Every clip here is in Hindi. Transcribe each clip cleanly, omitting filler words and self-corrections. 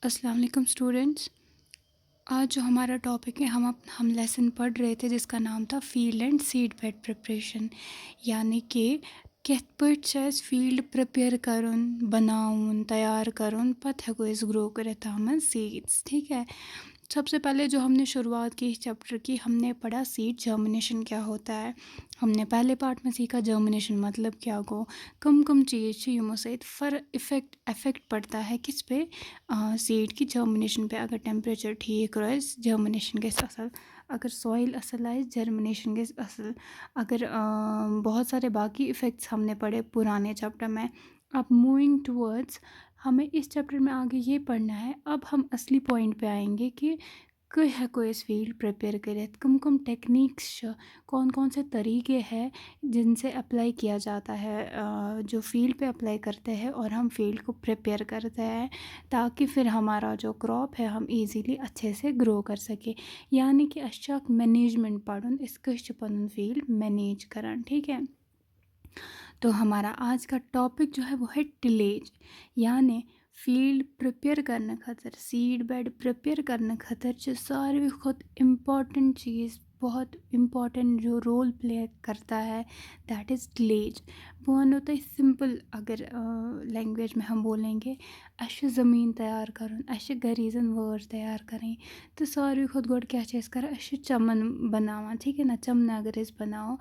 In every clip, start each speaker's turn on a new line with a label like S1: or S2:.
S1: अस्सलाम वालेकुम स्टूडेंट्स। आज जो हमारा टॉपिक है हम लेसन पढ़ रहे थे जिसका नाम था field and seed bed preparation, यानी कि कित पट फील्ड प्रिपेयर करुन बनाउन तैयार करुन पत हेको अस ग्रो कर सीड्स। ठीक है, सबसे पहले जो हमने शुरुआत की इस चैप्टर की, हमने पढ़ा सीड जर्मिनेशन क्या होता है। हमने पहले पार्ट में सीखा जर्मिनेशन मतलब क्या गो, कम कम चीज़ यमो सहित इफेक्ट पड़ता है किस पे, सीड की जर्मिनेशन पे। अगर टेम्परेचर ठीक रोज जर्मिनेशन गस असल, अगर सॉइल असल आए जर्मिनेशन गस असल, अगर बहुत सारे बाकी इफ़ेक्ट्स हमने पढ़े पुराने चैप्टर में। अब मूविंग टूवर्ड्स हमें इस चैप्टर में आगे ये पढ़ना है। अब हम असली पॉइंट पे आएंगे कि कई हेको इस फील्ड प्रिपेयर करें, कम कम टेक्निक्स कौन कौन से तरीके हैं जिनसे अप्लाई किया जाता है, जो फील्ड पे अप्लाई करते हैं और हम फील्ड को प्रिपेयर करते हैं ताकि फिर हमारा जो क्रॉप है हम इजीली अच्छे से ग्रो कर सके। यानी कि अच्छा मैनेजमेंट पढ़ुन इस पन फील्ड मैनेज करन। ठीक है, तो हमारा आज का टॉपिक जो है वो है टिलेज, यानी फील्ड प्रिपेयर करने खतर, सीड बेड प्रिपेयर करने खतर जो सारी खुद इम्पॉर्टेंट चीज़, बहुत इम्पॉर्टेंट जो रोल प्ले करता है दैट इज़ टिलेज। वो होता है सिंपल, अगर लैंग्वेज में हम बोलेंगे अश ज़मीन तैयार करुन, अश गरीजन वर्ड तैयार करें, तो सारी खुद गोड क्या कर अश चमन बनावा। ठीक है ना, चमन अगर इस बनाओ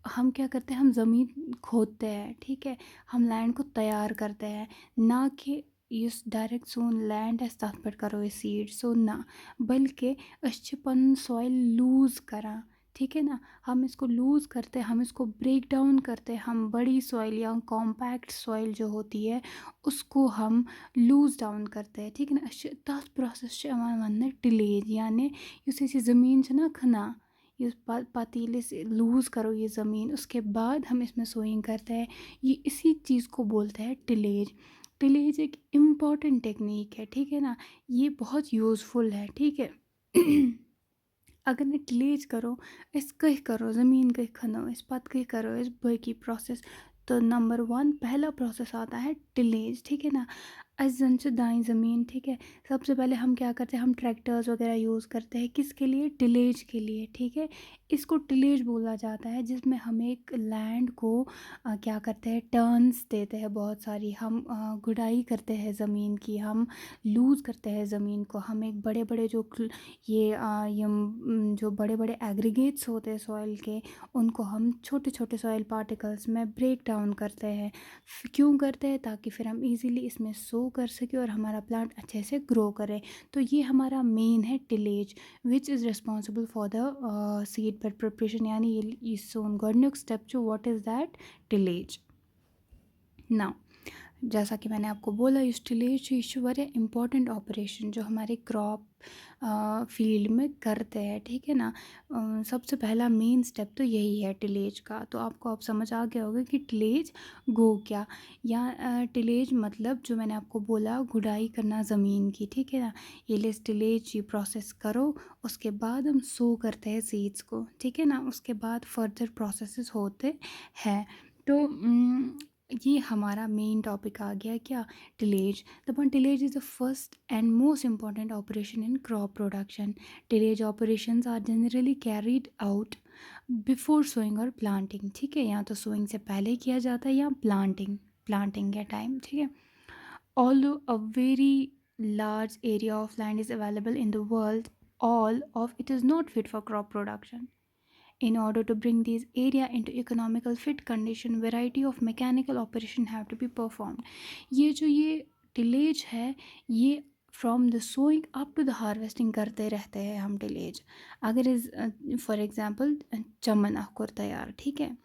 S1: हम क्या करते हैं, हम ज़मीन खोदते हैं। ठीक है, हम लैंड को तैयार करते हैं, ना कि इस डायरेक्ट सोन लैंड तथ पे करो सीड सो ना, बल्कि पन सॉइल लूज़ करा। ठीक है ना, हम इसको लूज़ करते हैं, हम इसको ब्रेक डाउन करते हैं, हम बड़ी सॉइल या कॉम्पैक्ट सॉइल जो होती है उसको हम लूज़ डाउन करते हैं। ठीक है ना, तथ प्रोसेस वन टिलेज, यानी इस ज़मीन ना खना इस पतीले से लूज़ करो ये ज़मीन, उसके बाद हम इसमें सोइंग करते हैं। ये इसी चीज़ को बोलते हैं टिलेज। टिलेज एक इम्पॉर्टेंट टेक्निक है। ठीक है ना, ये बहुत यूज़फुल है। ठीक है अगर ने टिलेज करो इस कह करो ज़मीन कह खनो इस पत कह करो इस बाकी प्रोसेस, तो नंबर 1 पहला प्रोसेस आता है टिलेज। ठीक है ना, अजन से दाई ज़मीन। ठीक है, सबसे पहले हम क्या करते हैं, हम ट्रैक्टर्स वगैरह यूज़ करते हैं किसके लिए, टिलेज के लिए। ठीक है, इसको टिलेज बोला जाता है जिसमें हम एक लैंड को क्या करते हैं, टर्न्स देते हैं बहुत सारी, हम गुडाई करते हैं ज़मीन की, हम लूज़ करते हैं ज़मीन को, हम एक बड़े बड़े जो जो बड़े बड़े एग्रीगेट्स होते हैं सॉइल के, उनको हम छोटे छोटे सॉइल पार्टिकल्स में ब्रेक डाउन करते हैं। क्यों करते हैं, ताकि फिर हम इजीली इसमें सो कर सके और हमारा प्लांट अच्छे से ग्रो करे। तो ये हमारा मेन है tillage, which is responsible for the seed bed preparation, यानी ये सोन गॉडनुक स्टेप जो what is that, tillage. Now जैसा कि मैंने आपको बोला, टिलेज वारिया इम्पॉर्टेंट ऑपरेशन जो हमारे क्रॉप फील्ड में करते हैं। ठीक है ना, सबसे पहला मेन स्टेप तो यही है टिलेज का। तो आपको अब समझ आ गया होगा कि टिलेज गो क्या, या टिलेज मतलब जो मैंने आपको बोला गुडाई करना ज़मीन की। ठीक है ना, ये ले टिलेज ये प्रोसेस करो, उसके बाद हम सो करते हैं सीड्स को। ठीक है ना, उसके बाद फर्दर प्रोसेसेस होते हैं। तो ये हमारा मेन टॉपिक आ गया क्या, टिलेज। दपन tillage is the first and most important operation in crop production. Tillage operations are generally carried out before sowing और प्लांटिंग। ठीक है, या तो सोइंग से पहले किया जाता है या प्लांटिंग के टाइम। ठीक है, although a very large area of land is available in the world, all of it is not fit for crop production. In order to bring these area into economical fit condition, variety of mechanical operation have to be performed. ये टिलेज है, ये from the sowing up to the harvesting करते रहते हैं हम टिलेज। अगर इस फॉर एग्जांपल चमन अखुर तैयार। ठीक है,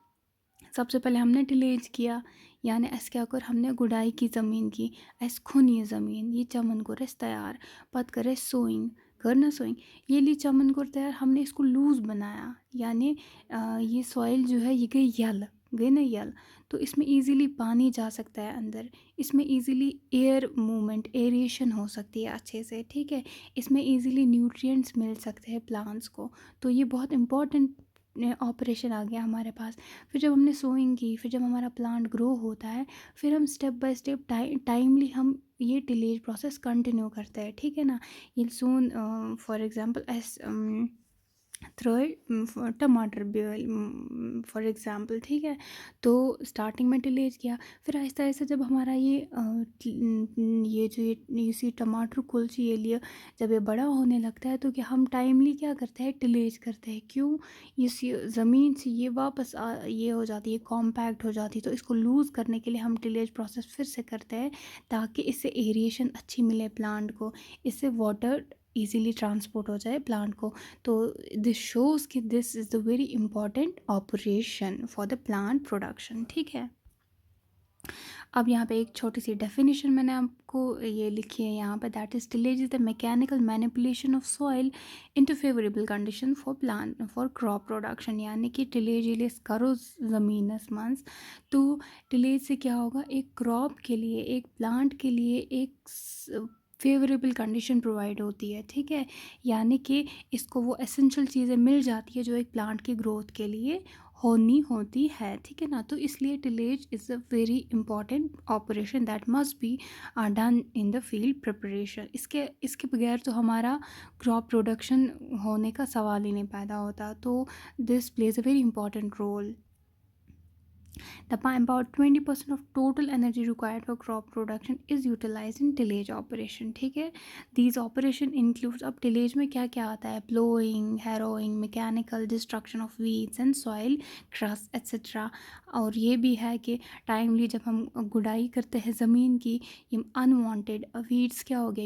S1: सबसे पहले हमने टिलेज किया, यानी अस क्या कर हमने गुडाई की ज़मीन की, अस खुन ये ज़मीन ये चमन को रस तैयार, पत करे सोइंग करना सोइंग, ये ली चमन को तैयार, हमने इसको लूज़ बनाया, यानी ये सॉइल जो है ये गई ना यल, तो इसमें इजीली पानी जा सकता है अंदर, इसमें इजीली एयर मूवमेंट एरिएशन हो सकती है अच्छे से। ठीक है, इसमें इजीली न्यूट्रिएंट्स मिल सकते हैं प्लांट्स को। तो ये बहुत इम्पॉर्टेंट ऑपरेशन आ गया हमारे पास। फिर जब हमने सोइंग की, फिर जब हमारा प्लांट ग्रो होता है, फिर हम स्टेप बाय स्टेप टाइमली हम ये टिलेज प्रोसेस कंटिन्यू करते हैं, ठीक है ना। ये soon for example as throw टमाटर फॉर एग्जांपल, ठीक है। तो स्टार्टिंग में टिलेज किया, फिर आहिस्ता आहिस्ता जब हमारा ये जो ये सी टमाटर कुलची ये लिए जब ये बड़ा होने लगता है, तो क्या हम टाइमली क्या करते हैं, टिलेज करते हैं। क्यों? ज़मीन से ये वापस ये हो जाती है, कॉम्पैक्ट हो जाती है, तो इसको लूज़ करने के लिए हम टिलेज प्रोसेस फिर से करते हैं, ताकि इससे एरिएशन अच्छी मिले प्लांट को, इससे वाटर इजीली ट्रांसपोर्ट हो जाए प्लांट को। तो दिस शोज़ कि this is the very important operation for the plant production, ठीक है। अब यहाँ पे एक छोटी सी डेफिनेशन मैंने आपको ये लिखी है यहाँ पे, that is tillage is the mechanical manipulation of soil into favourable condition for plant for crop production. यानी कि टिलेज इलेज करो ज़मीनस मंस, तो टिलेज से क्या होगा, एक क्रॉप के लिए, एक प्लांट के लिए एक फेवरेबल कंडीशन प्रोवाइड होती है, ठीक है। यानी कि इसको वो एसेंशियल चीज़ें मिल जाती है जो एक प्लांट की ग्रोथ के लिए होनी होती है, ठीक है ना। तो इसलिए tillage is a very important operation that must be done in the field preparation. इसके बगैर तो हमारा क्रॉप प्रोडक्शन होने का सवाल ही नहीं पैदा होता। तो this plays a very important role. About 20% of total energy required for crop production is utilized in tillage operation, ठीक है। These operation includes, अब tillage में क्या क्या आता है, plowing, harrowing, mechanical destruction of weeds and soil crust etc. और ये भी है कि टाइमली जब हम गुड़ाई करते हैं ज़मीन की, ये अनवांटेड वीड्स क्या हो गया,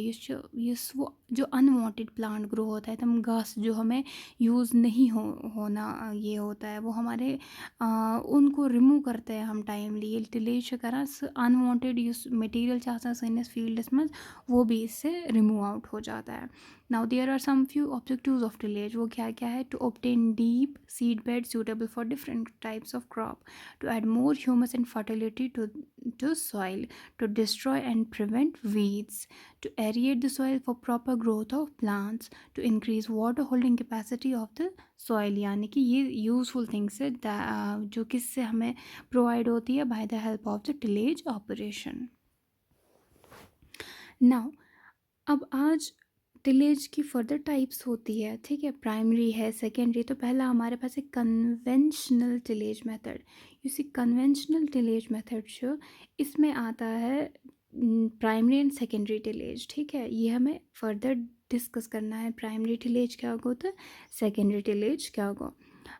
S1: ये वो जो अनवांटेड प्लांट ग्रो होता है, तब घास जो हमें यूज़ नहीं होना ये होता है, वो हमारे उनको रिमूव करते हैं हम टाइमली। ये टिलेज करा अनवांटेड यूज मटेरियल चाहता सैनिस फील्ड में, वो भी इससे रिमूव आउट हो जाता है। Now there are some few objectives of tillage, वो क्या क्या है, to obtain deep seed bed suitable for different types of crop, to add more humus and fertility to soil, to destroy and prevent weeds, to aerate the soil for proper growth of plants, to increase water holding capacity of the soil। यानी कि ये यूज़फुल थिंग्स है जो किससे हमें प्रोवाइड होती है, bye the help of the tillage operation. Now अब आज टिलेज की फर्दर टाइप्स होती है, ठीक है। प्राइमरी है, सेकेंडरी। तो पहला हमारे पास है conventional tillage method. UC conventional tillage method जो इसमें आता है प्राइमरी एंड सेकेंडरी टिलेज, ठीक है। ये हमें फर्दर डिस्कस करना है, प्राइमरी टिलेज क्या होगा तो सेकेंडरी टिलेज क्या होगा।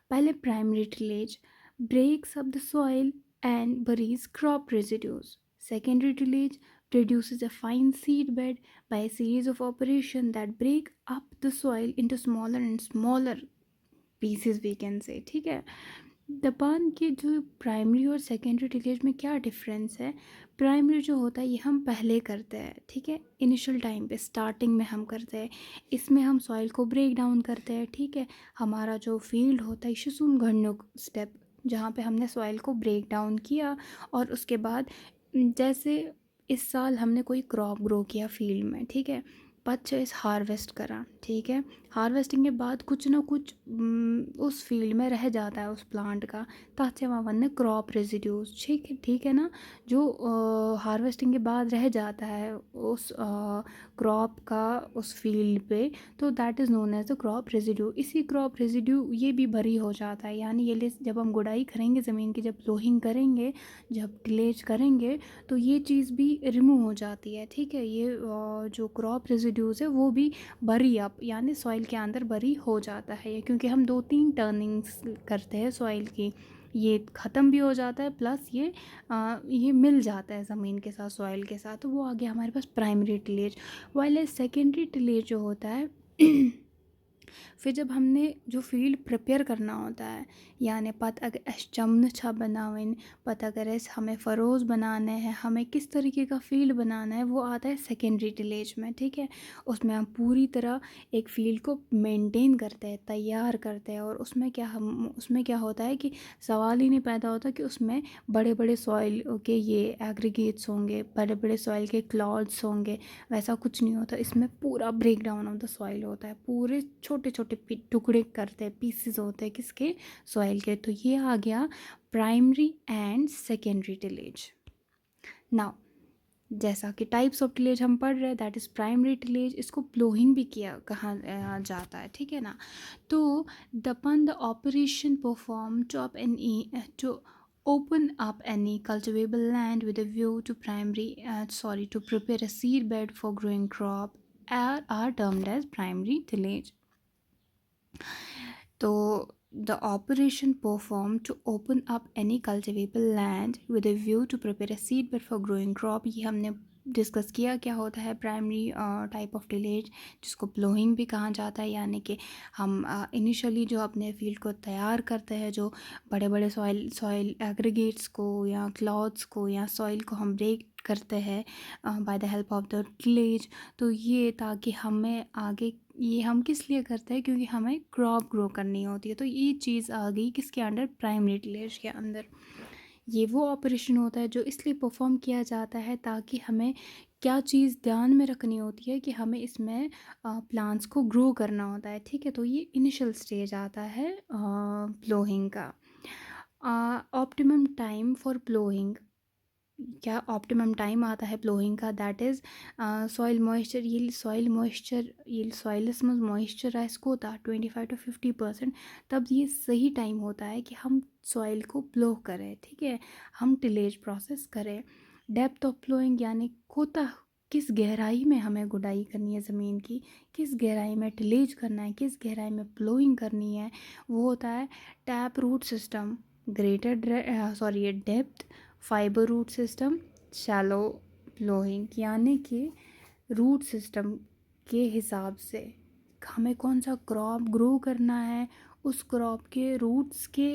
S1: पहले primary tillage breaks up the soil and buries crop residues. Secondary tillage produces a fine seed bed by a series of operations that break up the soil into smaller pieces, we can say, ठीक है। दपान के जो प्राइमरी और सेकेंडरी टिलेज में क्या डिफरेंस है, प्राइमरी जो होता है ये हम पहले करते हैं, ठीक है, इनिशियल टाइम पे स्टार्टिंग में हम करते हैं। इसमें हम सॉइल को ब्रेक डाउन करते हैं, ठीक है। हमारा जो फील्ड होता है शिशुम घड़नो स्टेप, जहाँ पे हमने सॉइल को ब्रेक डाउन किया, और उसके बाद जैसे इस साल हमने कोई क्रॉप ग्रो किया फील्ड में, ठीक है, परचेस हार्वेस्ट करा, ठीक है। हार्वेस्टिंग के बाद कुछ ना कुछ उस फील्ड में रह जाता है उस प्लांट का, ताचे वहाँ वरने क्रॉप रेजिड्यूज, ठीक है ना, जो हार्वेस्टिंग के बाद रह जाता है उस क्रॉप का उस फील्ड पे, तो that is known as the crop residue. इसी क्रॉप रेजिड्यू ये भी भरी हो जाता है, यानी ये जब हम गुड़ाई करेंगे ज़मीन की, जब प्लोइंग करेंगे, जब टिलेज करेंगे, तो ये चीज़ भी रिमूव हो जाती है, ठीक है। ये जो क्रॉप रेजिड्यूज़ है वो भी बरी अप, यानी सॉइल के अंदर बरी हो जाता है, क्योंकि हम 2-3 टर्निंग्स करते हैं सॉइल की, ये ख़त्म भी हो जाता है, प्लस ये मिल जाता है ज़मीन के साथ, सॉइल के साथ, तो वो आ गया हमारे पास primary tillage. While secondary tillage जो होता है फिर जब हमने जो फील्ड प्रिपेयर करना होता है, यानी पत अगर अस चमन छा बनावन, पत अगर हमें फ़रोज़ बनाने हैं, हमें किस तरीके का फील्ड बनाना है, वो आता है सेकेंडरी टिलेज में, ठीक है। उसमें हम पूरी तरह एक फील्ड को मेंटेन करते हैं, तैयार करते हैं, और उसमें क्या होता है कि सवाल ही नहीं पैदा होता कि उसमें बड़े बड़े सॉइल के ये एग्रीगेट्स होंगे, बड़े बड़े सॉइल के क्लाउड्स होंगे, वैसा कुछ नहीं होता। इसमें पूरा break down of the soil होता है, पूरे छोटे छोटे छोटे टुकड़े करते हैं, पीसेस होते हैं किसके, सॉइल के। तो ये आ गया primary and secondary tillage. Now जैसा कि टाइप्स ऑफ टिलेज हम पढ़ रहे हैं, दैट इज़ प्राइमरी टिलेज, इसको प्लोइंग भी किया कहा जाता है, ठीक है ना। तो दपन the operation perform to open up any cultivable land with a view to to prepare a seed bed for growing crop are termed as primary tillage. तो the operation performed to open up any cultivable land with a view to prepare a seed bed for growing crop, ये हमने डिस्कस किया क्या होता है प्राइमरी टाइप ऑफ टिलेज, जिसको प्लोइंग भी कहा जाता है। यानी कि हम इनिशियली जो अपने फील्ड को तैयार करते हैं, जो बड़े बड़े सॉइल एग्रीगेट्स को या क्लॉथ्स को या सॉइल को हम ब्रेक करते हैं by the help of the tillage. तो ये ताकि हमें आगे, ये हम किस लिए करते हैं, क्योंकि हमें क्रॉप ग्रो करनी होती है। तो ये चीज़ आ गई किसके अंडर, प्राइमरी टिलेज के अंदर। ये वो ऑपरेशन होता है जो इसलिए परफॉर्म किया जाता है ताकि हमें क्या चीज़ ध्यान में रखनी होती है कि हमें इसमें प्लांट्स को ग्रो करना होता है, ठीक है। तो ये इनिशियल स्टेज आता है प्लोइंग का। ऑप्टिमम टाइम फॉर प्लोइंग, क्या ऑप्टिमम टाइम आता है प्लोइंग का, दैट इज़ सॉइल मॉइस्चर, ये सॉइलस में मॉइस्चराइज होता 25 to 50%, तब ये सही टाइम होता है कि हम सॉइल को प्लो करें, ठीक है, हम टिलेज प्रोसेस करें। डेप्थ ऑफ प्लोइंग यानी कोता किस गहराई में हमें गुडाई करनी है ज़मीन की, किस गहराई में टिलेज करना है, किस गहराई में प्लोइंग करनी है, वो होता है tap root system, depth, fibre root system, shallow ploughing. यानी कि रूट सिस्टम के हिसाब से हमें कौन सा क्रॉप ग्रो करना है, उस क्रॉप के रूट्स के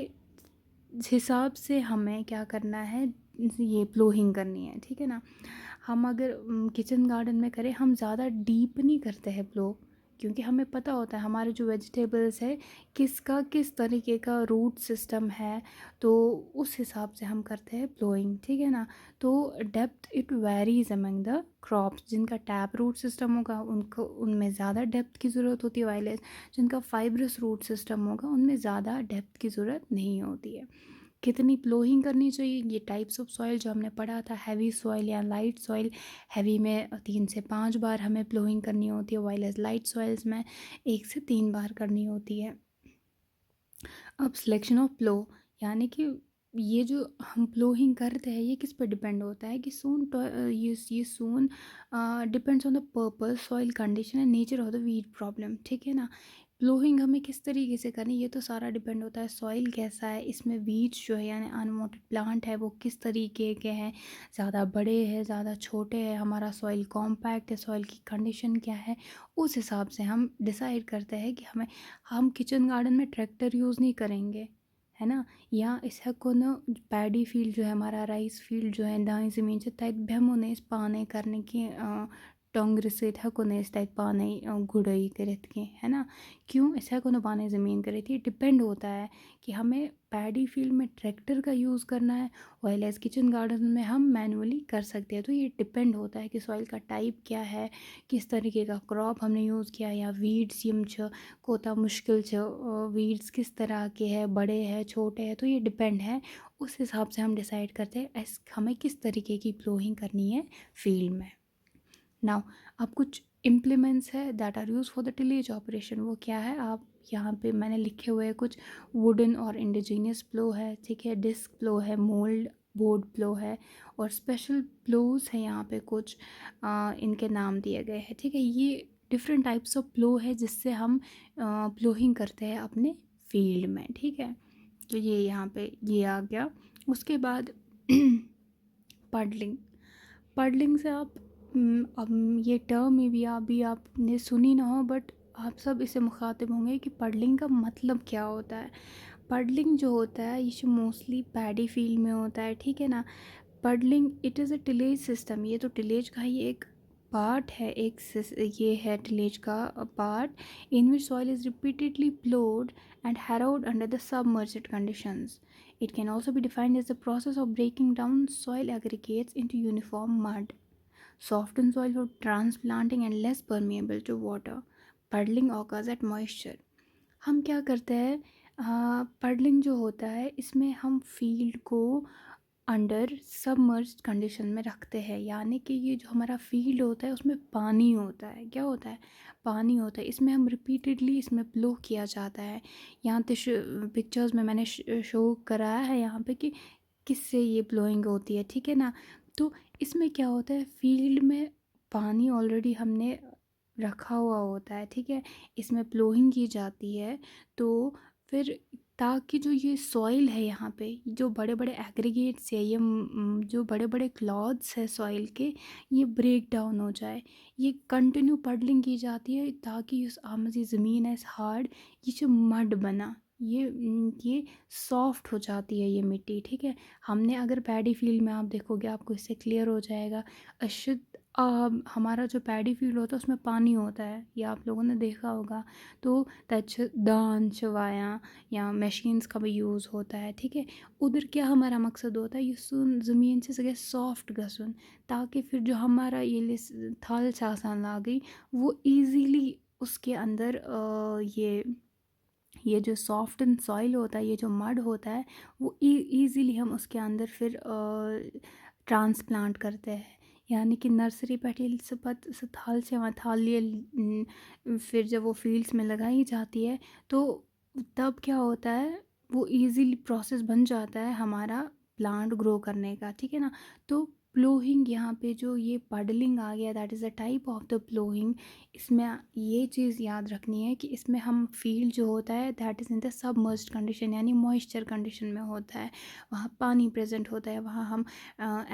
S1: हिसाब से हमें क्या करना है, ये प्लोइंग करनी है, ठीक है ना। हम अगर किचन गार्डन में करें, हम ज़्यादा डीप नहीं करते हैं प्लो, क्योंकि हमें पता होता है हमारे जो वेजिटेबल्स है किसका किस तरीके का रूट सिस्टम है, तो उस हिसाब से हम करते हैं प्लोइंग, ठीक है ना। तो depth it varies among the crops, जिनका टैप रूट सिस्टम होगा उनको उनमें ज़्यादा डेप्थ की ज़रूरत होती है, वाइलेज जिनका फाइब्रस रूट सिस्टम होगा उनमें ज़्यादा डेप्थ की ज़रूरत नहीं होती है। कितनी प्लोइंग करनी चाहिए, ये टाइप्स ऑफ सॉइल जो हमने पढ़ा था, हैवी सॉइल या लाइट सॉइल, हैवी में 3 से 5 बार हमें प्लोइंग करनी होती है, वाइल एज लाइट सॉइल्स में 1 से 3 बार करनी होती है। अब सिलेक्शन ऑफ प्लो, यानी कि ये जो हम प्लोइंग करते हैं ये किस पर डिपेंड होता है कि ये सोन depends on the purpose, soil condition and nature of the weed problem, ठीक है ना। प्लोइंग हमें किस तरीके से करनी, ये तो सारा डिपेंड होता है सॉइल कैसा है, इसमें वीड्स जो है यानी अनवांटेड प्लांट है वो किस तरीके के हैं, ज़्यादा बड़े हैं, ज़्यादा छोटे हैं, हमारा सॉइल कॉम्पैक्ट है, सॉइल की कंडीशन क्या है, उस हिसाब से हम डिसाइड करते हैं कि हम किचन गार्डन में ट्रैक्टर यूज़ नहीं करेंगे, है ना। या इसका कोनो पैडी फील्ड जो है, हमारा राइस फील्ड जो है दाएं ज़मीन से तक बेमोने इस पाने करने की टोंगर से था कोने इस टाइप पाने गुड़ई करत के, है ना। क्यों ऐसा कोनो पाने ज़मीन करे थी, डिपेंड होता है कि हमें पैडी फील्ड में ट्रैक्टर का यूज़ करना है, वाइल एज किचन गार्डन में हम मैनुअली कर सकते हैं। तो ये डिपेंड होता है कि सॉइल का टाइप क्या है, किस तरीके का क्रॉप हमने यूज़ किया, या वीड्स यम छ कोता मुश्किल छ, वीड्स किस तरह के हैं, बड़े हैं छोटे हैं, तो ये डिपेंड है। उस हिसाब से हम डिसाइड करते हैं हमें किस तरीके की प्लोइंग करनी है फील्ड में। नाउ अब कुछ इम्प्लीमेंट्स है that are use for the tillage operation, वो क्या है, आप यहाँ पे मैंने लिखे हुए हैं कुछ, वुडन और इंडिजीनियस प्लो है, ठीक है, डिस्क प्लो है, मोल्ड बोर्ड प्लो है, और स्पेशल प्लोज है यहाँ पे कुछ इनके नाम दिए गए हैं, ठीक है। ये डिफरेंट टाइप्स ऑफ प्लो है जिससे हम प्लोइंग करते हैं अपने फील्ड में, ठीक है। तो ये यहाँ पे ये आ गया। उसके बाद पडलिंग, पडलिंग से आप अब ये टर्म में भी अभी आपने सुनी ना हो, बट आप सब इसे मुखातिब होंगे कि पडलिंग का मतलब क्या होता है। पडलिंग जो होता है ये मोस्टली पैडी फील्ड में होता है, ठीक है ना। Puddling it is a tillage system, ये तो टिलेज का ही एक पार्ट है, ये है टिलेज का part, in which soil is repeatedly प्लोड and Herod under the submerged conditions. It can also be defined as the process of breaking down soil aggregates into uniform mud, softened soil for transplanting and less permeable to water. Puddling occurs eight moisture. हम क्या करते हैं, पडलिंग जो होता है इसमें हम फील्ड को अंडर सबमर्ज्ड कंडीशन में रखते हैं, यानी कि ये जो हमारा फील्ड होता है उसमें पानी होता है। क्या होता है? पानी होता है। इसमें हम रिपीटेडली इसमें ब्लो किया जाता है। यहाँ पे पिक्चर्स में मैंने शो कराया है यहाँ पे कि किससे ये ब्लोइंग होती है, ठीक है ना। तो इसमें क्या होता है, फील्ड में पानी ऑलरेडी हमने रखा हुआ होता है, ठीक है। इसमें ब्लोइंग की जाती है तो फिर ताकि जो ये सॉइल है यहाँ पे, जो बड़े बड़े एग्रीगेट्स है, ये जो बड़े बड़े क्लॉथ्स है सॉइल के, ये ब्रेक डाउन हो जाए। ये कंटिन्यू पडलिंग की जाती है ताकि इस आमजी ज़मीन है इस हार्ड, ये जो मड बना, ये सॉफ्ट हो जाती है ये मिट्टी, ठीक है। हमने अगर पैडी फील्ड में आप देखोगे आपको इससे क्लियर हो जाएगा। अशुद्ध हमारा जो पैडी फील्ड होता है उसमें पानी होता है, ये आप लोगों ने देखा होगा। तो तच दान चवाया या मशीन्स का भी यूज़ होता है, ठीक है। उधर क्या हमारा मकसद होता है, ये सुन ज़मीन से सगळे सॉफ्ट गसुन, ताकि फिर जो हमारा ये थल आसान ला गई वो ईज़िली उसके अंदर ये जो सॉफ्ट एंड सॉइल होता है, ये जो मड होता है, वो ईज़िली हम उसके अंदर फिर ट्रांसप्लांट करते हैं। यानी कि नर्सरी पेटल से थाल से वहाँ थाल लिए फिर जब वो फील्ड्स में लगाई जाती है तो तब क्या होता है, वो इजीली प्रोसेस बन जाता है हमारा प्लांट ग्रो करने का, ठीक है ना। तो प्लोइंग यहाँ पे जो ये पडलिंग आ गया, that is a type of the ploughing. इसमें ये चीज़ याद रखनी है कि इसमें हम फील्ड जो होता है that is in the submerged condition, यानी मॉइस्चर कंडीशन में होता है। वहाँ पानी प्रेजेंट होता है, वहाँ हम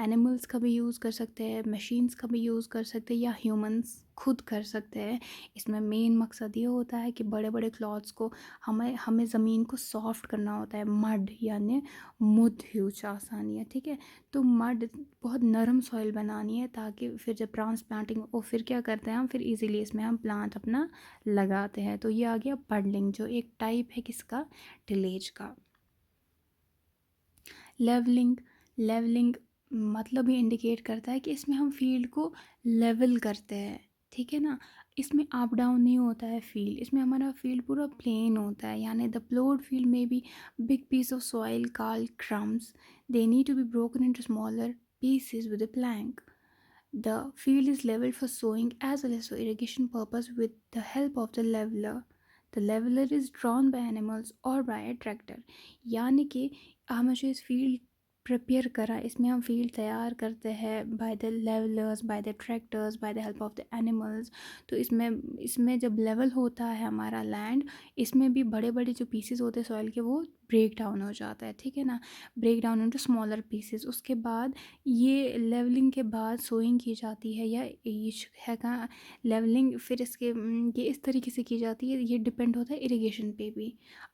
S1: एनिमल्स का भी यूज़ कर सकते हैं, मशीन्स का भी यूज़ कर सकते हैं, या ह्यूमंस खुद कर सकते हैं। इसमें मेन मकसद ये होता है कि बड़े बड़े क्लॉथ्स को हमें ज़मीन को सॉफ्ट करना होता है। मड यानी मुद ह्यूच आसानी है, ठीक है। तो मड बहुत नरम सॉइल बनानी है ताकि फिर जब ट्रांसप्लांटिंग हो फिर क्या करते हैं हम, फिर इजीली इसमें हम प्लांट अपना लगाते हैं। तो ये आ गया पडलिंग, जो एक टाइप है किसका, टिलेज का। लेवलिंग, लेवलिंग मतलब ये इंडिकेट करता है कि इसमें हम फील्ड को लेवल करते हैं, ठीक है ना। इसमें अप डाउन नहीं होता है फील्ड, इसमें हमारा फील्ड पूरा प्लेन होता है। यानी द प्लोड फील्ड में be big piece of soil called crumbs, they need to be broken into smaller pieces with a plank. The field is leveled for sowing as well as for irrigation purpose with the help of the leveler. The leveler is drawn by animals or by a tractor. यानी कि हमें जो इस फील्ड प्रिपेयर करा, इसमें हम फील्ड तैयार करते हैं by the levellers, by the tractors, by the help of the animals. तो इसमें जब लेवल होता है हमारा लैंड, इसमें भी बड़े बड़े जो पीसेस होते हैं सॉइल के वो ब्रेक डाउन हो जाता है, ठीक है ना। Break down into smaller pieces. उसके बाद ये लेवलिंग के बाद सोइंग की जाती है, या ये है का लेवलिंग फिर इसके ये इस तरीके से की जाती है। ये डिपेंड होता है इरिगेशन पे भी।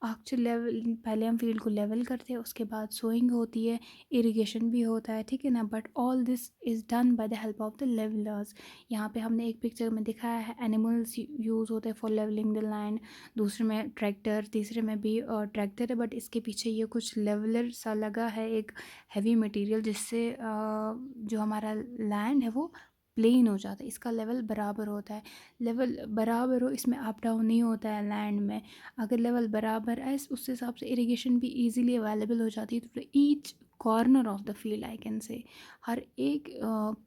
S1: एक्चुअल लेवल पहले हम फील्ड को लेवल करते हैं, उसके बाद सोइंग होती है, इरिगेशन भी होता है, ठीक है ना। But all this is done by the help of the levellers. यहाँ पे हमने एक पिक्चर में दिखाया है एनिमल्स यूज़ होते हैं फॉर लेवलिंग द लैंड, दूसरे में ट्रैक्टर, तीसरे में भी ट्रैक्टर है, बट इसके पीछे ये कुछ लेवलर सा लगा है, एक हैवी मटेरियल, जिससे जो हमारा लैंड है वो प्लेन हो जाता है, इसका लेवल बराबर होता है। लेवल बराबर हो, इसमें अप डाउन नहीं होता है लैंड में। अगर लेवल बराबर है उस हिसाब से इरिगेशन भी इजीली अवेलेबल हो जाती है। तो each corner of the field I can say, हर एक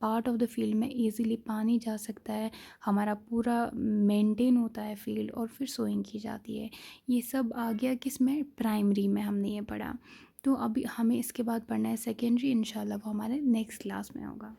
S1: पार्ट ऑफ द फील्ड में इजीली पानी जा सकता है, हमारा पूरा मेंटेन होता है फील्ड, और फिर सोइंग की जाती है। ये सब आ गया किस में, प्राइमरी में हमने ये पढ़ा। तो अभी हमें इसके बाद पढ़ना है सेकेंडरी, इंशाल्लाह वो हमारे नेक्स्ट क्लास में होगा।